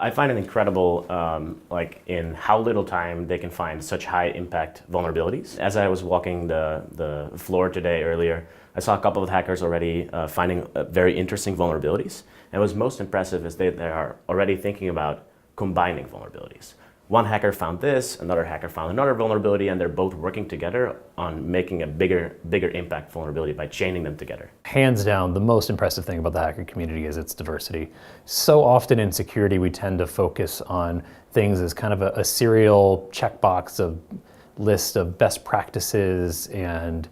I find it incredible, like in how little time they can find such high impact vulnerabilities. As I was walking the floor today earlier, I saw a couple of hackers already finding very interesting vulnerabilities. And what's most impressive is they are already thinking about combining vulnerabilities. One hacker found this, another hacker found another vulnerability, and they're both working together on making a bigger impact vulnerability by chaining them together. Hands down, the most impressive thing about the hacker community is its diversity. So often in security, we tend to focus on things as kind of a serial checkbox of list of best practices and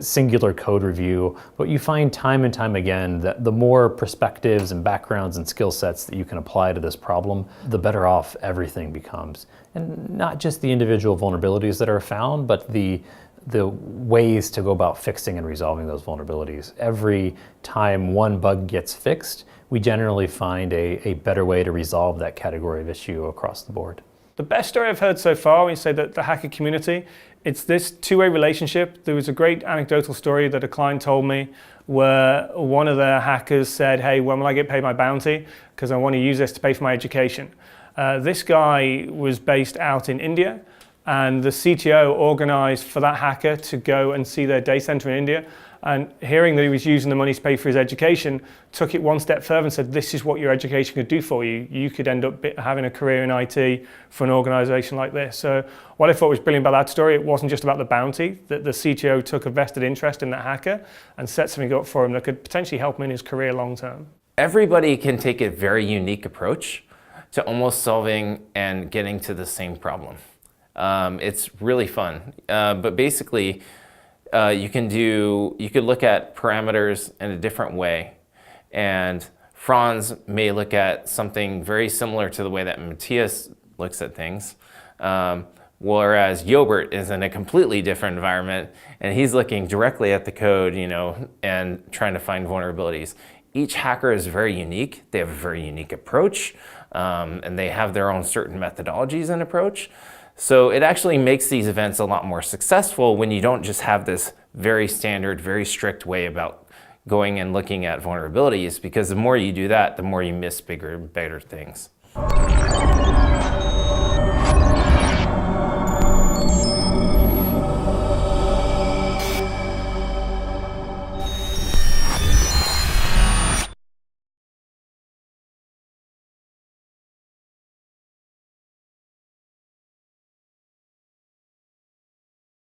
singular code review, but you find time and time again that the more perspectives and backgrounds and skill sets that you can apply to this problem, the better off everything becomes. And not just the individual vulnerabilities that are found, but the ways to go about fixing and resolving those vulnerabilities. Every time one bug gets fixed, we generally find a better way to resolve that category of issue across the board. The best story I've heard so far, when you say that the hacker community, it's this two-way relationship. There was a great anecdotal story that a client told me where one of the hackers said, hey, when will I get paid my bounty? Because I want to use this to pay for my education. This guy was based out in India, and the CTO organized for that hacker to go and see their day center in India. And hearing that he was using the money to pay for his education, took it one step further and said, this is what your education could do for you. You could end up having a career in IT for an organization like this. So what I thought was brilliant about that story, it wasn't just about the bounty, that the CTO took a vested interest in that hacker and set something up for him that could potentially help him in his career long term. Everybody can take a very unique approach to almost solving and getting to the same problem. It's really fun, but basically, you could look at parameters in a different way, and Frans may look at something very similar to the way that Matthias looks at things, whereas Jobert is in a completely different environment, and he's looking directly at the code, and trying to find vulnerabilities. Each hacker is very unique. They have a very unique approach, and they have their own certain methodologies and approach. So it actually makes these events a lot more successful when you don't just have this very standard, very strict way about going and looking at vulnerabilities, because the more you do that, the more you miss bigger and better things.